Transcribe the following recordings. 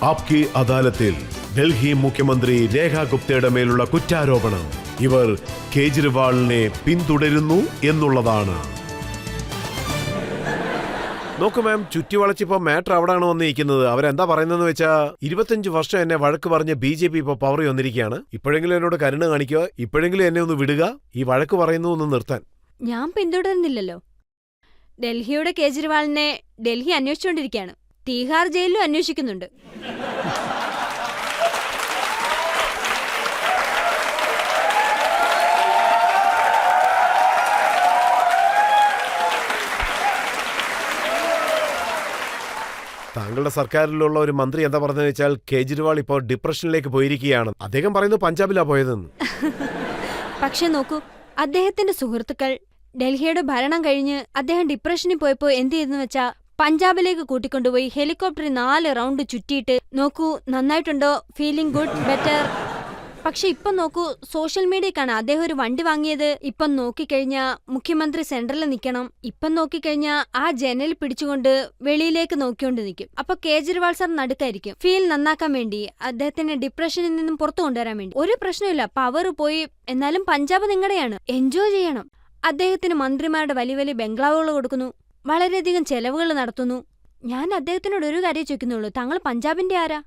ആപ്കി അദാലത്തിൽ ഡൽഹി മുഖ്യമന്ത്രി രേഖ ഗുപ്തയുടെ മേലുള്ള കുറ്റാരോപണം ഇവർ കേജ്രിവാളിനെ പിന്തുടരുന്നു എന്നുള്ളതാണ്. നോക്കൂ മാം, ചുറ്റിവളച്ചിപ്പോ മാറ്റർ അവിടെയാണ് വന്നിരിക്കുന്നത്. അവരെന്താ പറയുന്നതെന്ന് വെച്ചാ 25 വർഷം എന്നെ വഴക്ക് പറഞ്ഞ് BJP ഇപ്പൊ പവറിൽ വന്നിരിക്കുകയാണ്. ഇപ്പോഴെങ്കിലും എന്നോട് കരുണ കാണിക്കുക, ഇപ്പോഴെങ്കിലും എന്നെ ഒന്ന് വിടുക, ഈ വഴക്ക് പറയുന്നു ഒന്ന് നിർത്താൻ. ഞാൻ പിന്തുടരുന്നില്ലല്ലോ. ഡൽഹിയുടെ കേജ്രിവാളിനെ ഡൽഹി അന്വേഷിച്ചുകൊണ്ടിരിക്കുകയാണ്. തീഹാർ ജയിലിലും അന്വേഷിക്കുന്നുണ്ട്. താങ്കളുടെ സർക്കാരിലുള്ള ഒരു മന്ത്രി എന്താ പറഞ്ഞതെന്ന് വെച്ചാൽ കേജ്രിവാൾ ഇപ്പോൾ ഡിപ്രഷനിലേക്ക് പോയിരിക്കുകയാണ്. അദ്ദേഹം പറയുന്നു പഞ്ചാബിലാ പോയതെന്ന്. പക്ഷെ നോക്കൂ, അദ്ദേഹത്തിന്റെ സുഹൃത്തുക്കൾ ഡൽഹിയുടെ ഭരണം കഴിഞ്ഞ് അദ്ദേഹം ഡിപ്രഷനിൽ പോയപ്പോ എന്ത് ചെയ്തെന്ന് വെച്ചാ പഞ്ചാബിലേക്ക് കൂട്ടിക്കൊണ്ടുപോയി ഹെലികോപ്റ്ററിൽ 4 റൗണ്ട് ചുറ്റിയിട്ട് നോക്കൂ നന്നായിട്ടുണ്ടോ, ഫീലിംഗ് ഗുഡ്, ബെറ്റർ. പക്ഷെ ഇപ്പം നോക്കൂ, സോഷ്യൽ മീഡിയക്കാണ് അദ്ദേഹം ഒരു വണ്ടി വാങ്ങിയത്. ഇപ്പം നോക്കിക്കഴിഞ്ഞാ മുഖ്യമന്ത്രി സെന്ററിൽ നിൽക്കണം. ഇപ്പം നോക്കിക്കഴിഞ്ഞാ ആ ജനൽ പിടിച്ചുകൊണ്ട് വെളിയിലേക്ക് നോക്കിക്കൊണ്ട് നിൽക്കും. അപ്പൊ കേജ്രിവാൾ സാർ നടുക്കായിരിക്കും. ഫീൽ നന്നാക്കാൻ വേണ്ടി, അദ്ദേഹത്തിന് ഡിപ്രഷനിൽ നിന്നും പുറത്തു കൊണ്ടുവരാൻ വേണ്ടി. ഒരു പ്രശ്നമില്ല, പവർ പോയി, എന്നാലും പഞ്ചാബ് നിങ്ങളുടെയാണ്, എൻജോയ് ചെയ്യണം. അദ്ദേഹത്തിന് മന്ത്രിമാരുടെ വലിയ വലിയ ബംഗ്ലാവുകൾ കൊടുക്കുന്നു, വളരെയധികം ചെലവുകൾ നടത്തുന്നു. ഞാൻ അദ്ദേഹത്തിനോട് ഒരു കാര്യം ചോദിക്കുന്നുള്ളൂ, താങ്കൾ പഞ്ചാബിന്റെ ആരാ?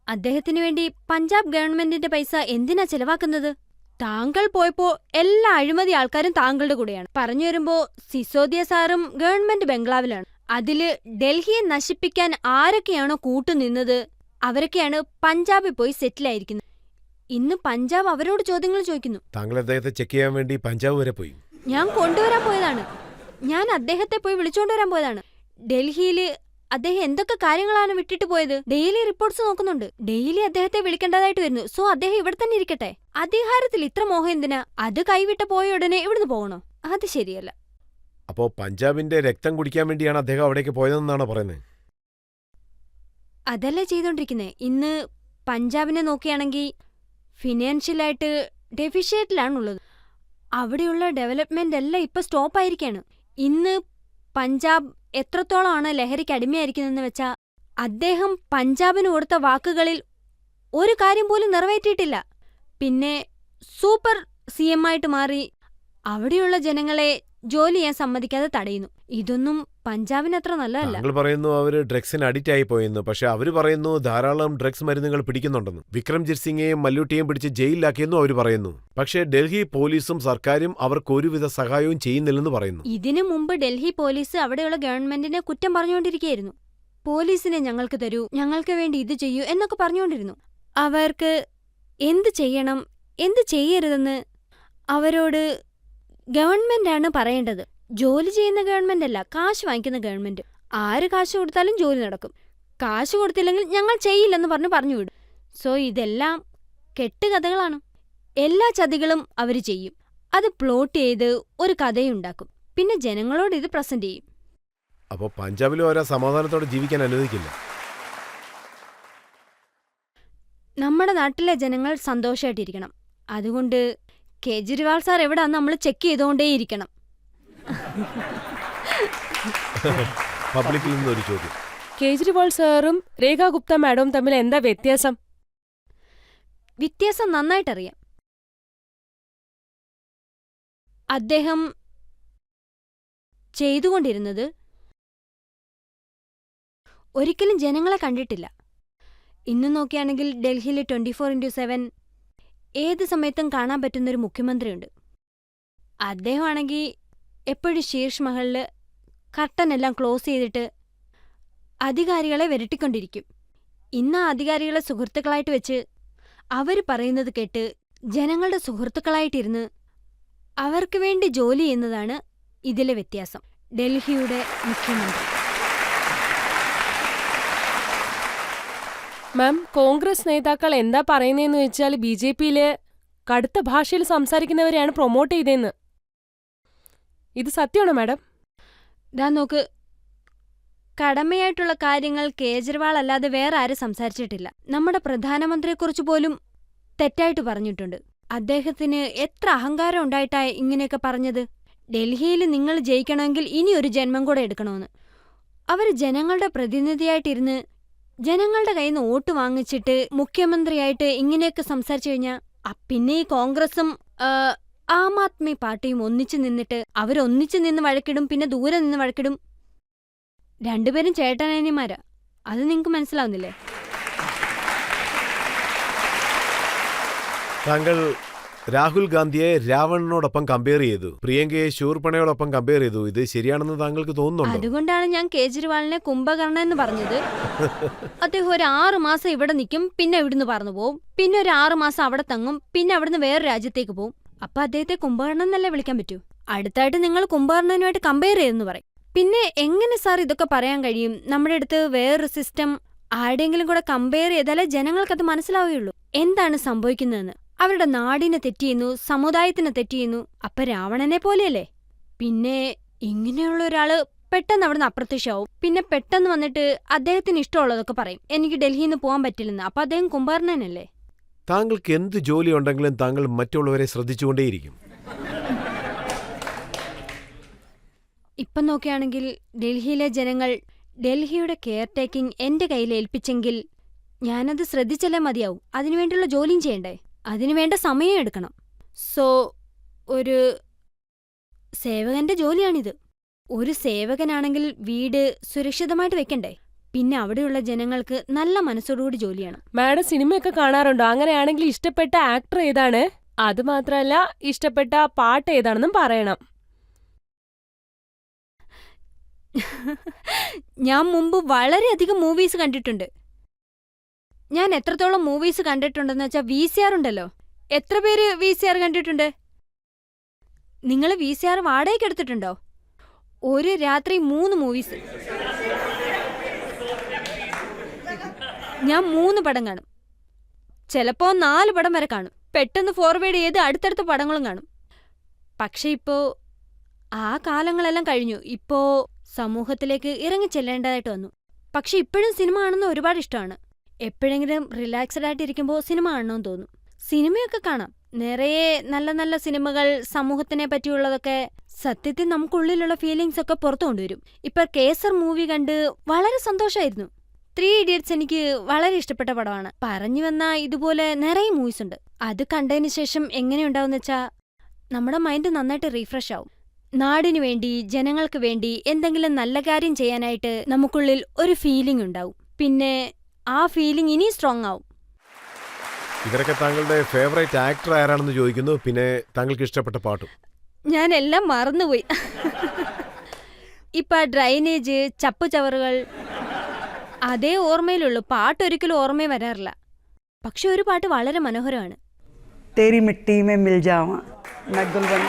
അദ്ദേഹത്തിന് വേണ്ടി പഞ്ചാബ് ഗവൺമെന്റിന്റെ പൈസ എന്തിനാ ചെലവാക്കുന്നത്? താങ്കൾ പോയപ്പോ എല്ലാ അഴിമതി ആൾക്കാരും താങ്കളുടെ കൂടെയാണ്. പറഞ്ഞു വരുമ്പോ സിസോദിയ സാറും ഗവൺമെന്റ് ബംഗ്ലാവിലാണ്. അതില് ഡൽഹിയെ നശിപ്പിക്കാൻ ആരൊക്കെയാണോ കൂട്ടുനിന്നത് അവരൊക്കെയാണ് പഞ്ചാബിൽ പോയി സെറ്റിലായിരിക്കുന്നത്. ഇന്ന് പഞ്ചാബ് അവരോട് ചോദ്യങ്ങൾ ചോദിക്കുന്നു. താങ്കൾ അദ്ദേഹത്തെ ചെക്ക് ചെയ്യാൻ വേണ്ടി പഞ്ചാബ് വരെ പോയി? ഞാൻ കൊണ്ടുവരാൻ പോയതാണ്. ഞാൻ അദ്ദേഹത്തെ പോയി വിളിച്ചുകൊണ്ടുവരാൻ പോയതാണ്. ഡൽഹിയില് അദ്ദേഹം എന്തൊക്കെ കാര്യങ്ങളാണ് വിട്ടിട്ട് പോയത്? ഡെയിലി റിപ്പോർട്ട്സ് നോക്കുന്നുണ്ട്. ഡെയിലി അദ്ദേഹത്തെ വിളിക്കേണ്ടതായിട്ട് വരുന്നു. സോ അദ്ദേഹം ഇവിടെ തന്നെ ഇരിക്കട്ടെ. അധികാരത്തിൽ ഇത്ര മോഹം എന്തിനാ? അത് കൈവിട്ട് പോയ ഉടനെ ഇവിടുന്ന് പോകണോ? അത് ശരിയല്ല. അപ്പോ പഞ്ചാബിന്റെ രക്തം കുടിക്കാൻ വേണ്ടിയാണ് അദ്ദേഹം അവിടേക്ക് പോയതെന്നാണ് പറയുന്നത്? അതല്ലേ ചെയ്തോണ്ടിരിക്കുന്നേ. ഇന്ന് പഞ്ചാബിനെ നോക്കുകയാണെങ്കിൽ ഫിനാൻഷ്യലായിട്ട് ഡെഫിഷ്യറ്റിലാണുള്ളത്. അവിടെയുള്ള ഡെവലപ്മെന്റ് എല്ലാം ഇപ്പൊ സ്റ്റോപ്പായിരിക്കാണ്. ഇന്ന് പഞ്ചാബ് എത്രത്തോളമാണ് ലഹരിക്ക് അടിമയായിരിക്കുന്നതെന്ന് വെച്ചാൽ അദ്ദേഹം പഞ്ചാബിന് കൊടുത്ത വാക്കുകളിൽ ഒരു കാര്യം പോലും നിറവേറ്റിയിട്ടില്ല. പിന്നെ സൂപ്പർ CM ആയിട്ട് മാറി അവിടെയുള്ള ജനങ്ങളെ ജോലി ചെയ്യാൻ സമ്മതിക്കാതെ തടയുന്നു. ഇതൊന്നും പഞ്ചാബിന് അത്ര നല്ലതല്ല. താങ്കൾ പറയുന്നു അവര് ഡ്രഗ്സിന് അഡിക്റ്റ് ആയി പോയെന്ന്. പക്ഷെ അവര് പറയുന്നു ധാരാളം ഡ്രഗ്സ് മരുന്നുകൾ പിടിക്കുന്നുണ്ടെന്ന്. വിക്രംജിത് സിംഗെയും മല്ലൂട്ടിയെയും പിടിച്ച് ജയിലിലാക്കിയെന്നും അവർ പറയുന്നു. പക്ഷേ ഡൽഹി പോലീസും സർക്കാരും അവർക്ക് ഒരുവിധ സഹായവും ചെയ്യുന്നില്ലെന്ന് പറയുന്നു. ഇതിനു മുമ്പ് ഡൽഹി പോലീസ് അവിടെയുള്ള ഗവൺമെന്റിനെ കുറ്റം പറഞ്ഞുകൊണ്ടിരിക്കുകയായിരുന്നു. പോലീസിനെ ഞങ്ങൾക്ക് തരൂ, ഞങ്ങൾക്ക് വേണ്ടി ഇത് ചെയ്യൂ എന്നൊക്കെ പറഞ്ഞുകൊണ്ടിരുന്നു. അവർക്ക് എന്ത് ചെയ്യണം, എന്ത് ചെയ്യരുതെന്ന് അവരോട് ഗവൺമെന്റാണ് പറയേണ്ടത്. ജോലി ചെയ്യുന്ന ഗവൺമെന്റ് അല്ല, കാശ് വാങ്ങിക്കുന്ന ഗവൺമെന്റ്. ആര് കാശ് കൊടുത്താലും ജോലി നടക്കും. കാശ് കൊടുത്തില്ലെങ്കിൽ ഞങ്ങൾ ചെയ്യില്ലെന്ന് പറഞ്ഞു വിടും. സോ ഇതെല്ലാം കെട്ടുകഥകളാണ്. എല്ലാ ചതികളും അവര് ചെയ്യും. അത് പ്ലോട്ട് ചെയ്ത് ഒരു കഥയുണ്ടാക്കും. പിന്നെ ജനങ്ങളോട് ഇത് പ്രസന്റ് ചെയ്യും. അപ്പോൾ പഞ്ചാബിലും അവരെ സമാധാനത്തോടെ ജീവിക്കാൻ അനുവദിക്കില്ല. നമ്മുടെ നാട്ടിലെ ജനങ്ങൾ സന്തോഷമായിട്ടിരിക്കണം. അതുകൊണ്ട് കേജ്രിവാൾ സാർ എവിടാന്ന് നമ്മൾ ചെക്ക് ചെയ്തുകൊണ്ടേയിരിക്കണം. പബ്ലിക്കിൽ നിന്നൊരു ചോദ്യം. കേജ്രിവാൾ സാറും രേഖ ഗുപ്ത മാഡവും തമ്മിൽ എന്താ വ്യത്യാസം? വ്യത്യാസം നന്നായിട്ടറിയാം. അദ്ദേഹം ചെയ്തുകൊണ്ടിരുന്നത് ഒരിക്കലും ജനങ്ങളെ കണ്ടിട്ടില്ല. ഇന്ന് നോക്കിയാണെങ്കിൽ ഡൽഹിയിൽ 24x7 ഏത് സമയത്തും കാണാൻ പറ്റുന്നൊരു മുഖ്യമന്ത്രിയുണ്ട്. അദ്ദേഹമാണെങ്കിൽ എപ്പോഴും ശീർഷ് മഹലില് കർട്ടനെല്ലാം ക്ലോസ് ചെയ്തിട്ട് അധികാരികളെ വരട്ടിക്കൊണ്ടിരിക്കും. ഇന്ന് ആ അധികാരികളെ സുഹൃത്തുക്കളായിട്ട് വെച്ച് അവർ പറയുന്നത് കേട്ട് ജനങ്ങളുടെ സുഹൃത്തുക്കളായിട്ടിരുന്ന് അവർക്ക് വേണ്ടി ജോലി ചെയ്യുന്നതാണ് ഇതിലെ വ്യത്യാസം. ഡൽഹിയുടെ മുഖ്യമന്ത്രി. മാം, കോൺഗ്രസ് നേതാക്കൾ എന്താ പറയുന്നതെന്ന് വെച്ചാൽ BJPയില് കടുത്ത ഭാഷയിൽ സംസാരിക്കുന്നവരെയാണ് പ്രൊമോട്ട് ചെയ്തതെന്ന്. ഇത് സത്യമാണോ മാഡം? നോക്ക്, കടമയായിട്ടുള്ള കാര്യങ്ങൾ കേജ്രിവാൾ അല്ലാതെ വേറെ ആരും സംസാരിച്ചിട്ടില്ല. നമ്മുടെ പ്രധാനമന്ത്രിയെക്കുറിച്ച് പോലും തെറ്റായിട്ട് പറഞ്ഞിട്ടുണ്ട്. അദ്ദേഹത്തിന് എത്ര അഹങ്കാരം ഉണ്ടായിട്ടാ ഇങ്ങനെയൊക്കെ പറഞ്ഞത്? ഡൽഹിയിൽ നിങ്ങൾ ജയിക്കണമെങ്കിൽ ഇനിയൊരു ജന്മം കൂടെ എടുക്കണമെന്ന്. അവർ ജനങ്ങളുടെ പ്രതിനിധിയായിട്ടിരുന്ന് ജനങ്ങളുടെ കയ്യിൽ നിന്ന് വോട്ട് വാങ്ങിച്ചിട്ട് മുഖ്യമന്ത്രിയായിട്ട് ഇങ്ങനെയൊക്കെ സംസാരിച്ചു കഴിഞ്ഞാൽ പിന്നെ ഈ കോൺഗ്രസും ആം ആദ്മി പാർട്ടിയും ഒന്നിച്ചു നിന്നിട്ട് അവരൊന്നിച്ചു നിന്ന് വഴക്കിടും, പിന്നെ ദൂരെ നിന്ന് വഴക്കിടും. രണ്ടുപേരും ചേട്ടനനിയന്മാരാ. അത് നിങ്ങക്ക് മനസ്സിലാവുന്നില്ലേ? താങ്കൾ രാഹുൽ ഗാന്ധിയെ രാവണനോടൊപ്പം കമ്പയർ ചെയ്തു, പ്രിയങ്കയെ ശൂർപ്പണയോടൊപ്പം കമ്പയർ ചെയ്തു. ഇത് ശരിയാണെന്ന് താങ്കൾക്ക് തോന്നുന്നുണ്ടോ? അതുകൊണ്ടാണ് ഞാൻ കേജ്രിവാളിനെ കുംഭകർണൻ എന്ന് പറഞ്ഞത്. അദ്ദേഹം ഒരു 6 മാസം ഇവിടെ നിൽക്കും, പിന്നെ ഇവിടുന്ന് പറന്നു പോവും, പിന്നെ ഒരു 6 മാസം അവിടെ തങ്ങും, പിന്നെ അവിടുന്ന് വേറെ രാജ്യത്തേക്ക് പോവും. അപ്പൊ അദ്ദേഹത്തെ കുംഭകർണൻ എന്നല്ലേ വിളിക്കാൻ പറ്റൂ? അടുത്തായിട്ട് നിങ്ങൾ കുംഭകർണനുമായിട്ട് കമ്പയർ ചെയ്തെന്ന് പറയും. പിന്നെ എങ്ങനെ സാർ ഇതൊക്കെ പറയാൻ കഴിയും? നമ്മുടെ അടുത്ത് വേറൊരു സിസ്റ്റം, ആരുടെയെങ്കിലും കൂടെ കമ്പയർ ചെയ്താലേ ജനങ്ങൾക്കത് മനസ്സിലാവുകയുള്ളൂ എന്താണ് സംഭവിക്കുന്നതെന്ന്. അവരുടെ നാടിനെ തെറ്റിയുന്നു, സമുദായത്തിനെ തെറ്റിയുന്നു. അപ്പൊ രാവണനെ പോലെയല്ലേ? പിന്നെ ഇങ്ങനെയുള്ള ഒരാള് പെട്ടെന്ന് അവിടുന്ന് അപ്രത്യക്ഷമാവും, പിന്നെ പെട്ടെന്ന് വന്നിട്ട് അദ്ദേഹത്തിന് ഇഷ്ടമുള്ളതൊക്കെ പറയും, എനിക്ക് ഡൽഹിയിൽ നിന്ന് പോകാൻ പറ്റില്ലെന്ന്. അപ്പൊ അദ്ദേഹം കുംഭകർണനല്ലേ? താങ്കൾക്ക് എന്ത് ജോലി ഉണ്ടെങ്കിലും താങ്കൾ മറ്റുള്ളവരെ ശ്രദ്ധിച്ചുകൊണ്ടേയിരിക്കും. ഇപ്പം നോക്കുകയാണെങ്കിൽ ഡൽഹിയിലെ ജനങ്ങൾ ഡൽഹിയുടെ കെയർ ടേക്കിംഗ് എന്റെ കയ്യിൽ ഏൽപ്പിച്ചെങ്കിൽ ഞാനത് ശ്രദ്ധിച്ചല്ലേ മതിയാവും. അതിനുവേണ്ടിയുള്ള ജോലിയും ചെയ്യണ്ടേ? അതിനുവേണ്ട സമയം എടുക്കണം. സോ ഒരു സേവകന്റെ ജോലിയാണിത്. ഒരു സേവകനാണെങ്കിൽ വീട് സുരക്ഷിതമായിട്ട് വെക്കണ്ടേ? പിന്നെ അവിടെയുള്ള ജനങ്ങൾക്ക് നല്ല മനസ്സോടുകൂടി ജോലി ചെയ്യണം. മാഡം സിനിമയൊക്കെ കാണാറുണ്ടോ? അങ്ങനെയാണെങ്കിൽ ഇഷ്ടപ്പെട്ട ആക്ടർ ഏതാണ്? അത് മാത്രമല്ല ഇഷ്ടപ്പെട്ട പാട്ട് ഏതാണെന്നും പറയണം. ഞാൻ മുമ്പ് വളരെയധികം മൂവീസ് കണ്ടിട്ടുണ്ട്. ഞാൻ എത്രത്തോളം മൂവീസ് കണ്ടിട്ടുണ്ടെന്ന് വെച്ചാൽ VCR ഉണ്ടല്ലോ. എത്ര പേര് VCR കണ്ടിട്ടുണ്ട്? നിങ്ങൾ VCR വാടകയ്ക്ക് എടുത്തിട്ടുണ്ടോ? ഒരു രാത്രി 3 മൂവീസ്. ഞാൻ 3 പടം കാണും, ചിലപ്പോ 4 പടം വരെ കാണും. പെട്ടെന്ന് ഫോർവേഡ് ചെയ്ത് അടുത്തടുത്ത പടങ്ങളും കാണും. പക്ഷെ ഇപ്പോ ആ കാലങ്ങളെല്ലാം കഴിഞ്ഞു. ഇപ്പോ സമൂഹത്തിലേക്ക് ഇറങ്ങിച്ചെല്ലേണ്ടതായിട്ട് വന്നു. പക്ഷെ ഇപ്പോഴും സിനിമ കാണുന്ന ഒരുപാട് ഇഷ്ടമാണ്. എപ്പോഴെങ്കിലും റിലാക്സ്ഡ് ആയിട്ടിരിക്കുമ്പോൾ സിനിമ കാണണമെന്ന് തോന്നും. സിനിമയൊക്കെ കാണാം, നിറയെ നല്ല നല്ല സിനിമകൾ, സമൂഹത്തിനെ പറ്റിയുള്ളതൊക്കെ. സത്യത്തിൽ നമുക്കുള്ളിലുള്ള ഫീലിങ്സ് ഒക്കെ പുറത്തു കൊണ്ടുവരും. ഇപ്പൊ കേസർ മൂവി കണ്ട് വളരെ സന്തോഷമായിരുന്നു. 3 Idiots എനിക്ക് വളരെ ഇഷ്ടപ്പെട്ട പടമാണ്. പറഞ്ഞു വന്ന ഇതുപോലെ നിറയെ മൂവീസ് ഉണ്ട്. അത് കണ്ടതിന് ശേഷം എങ്ങനെയുണ്ടാവും വെച്ചാൽ നമ്മുടെ മൈൻഡ് നന്നായിട്ട് റീഫ്രഷ് ആവും. നാടിനു വേണ്ടി, ജനങ്ങൾക്ക് വേണ്ടി എന്തെങ്കിലും നല്ല കാര്യം ചെയ്യാനായിട്ട് നമുക്കുള്ളിൽ ഒരു ഫീലിംഗ് ഉണ്ടാവും. പിന്നെ ആ ഫീലിംഗ് ഇനി സ്ട്രോങ് ആവും. ഇവരൊക്കെ താങ്കളുടെ ഫേവറേറ്റ് ആക്ടർ ആരാണെന്ന് ചോദിക്കുന്നു. പിന്നെ താങ്കൾക്ക് ഇഷ്ടപ്പെട്ട പാട്ടും. ഞാൻ എല്ലാം മറന്നുപോയി. ഇപ്പൊ ഡ്രൈനേജ്, ചപ്പുചവറുകൾ അതേ ഓർമ്മയിലുള്ളൂ. പാട്ടൊരിക്കലും ഓർമ്മയിൽ വരാറില്ല. പക്ഷെ ഒരു പാട്ട് വളരെ മനോഹരമാണ്. तेरी मिट्टी में मिल जावा, मैं गुलबन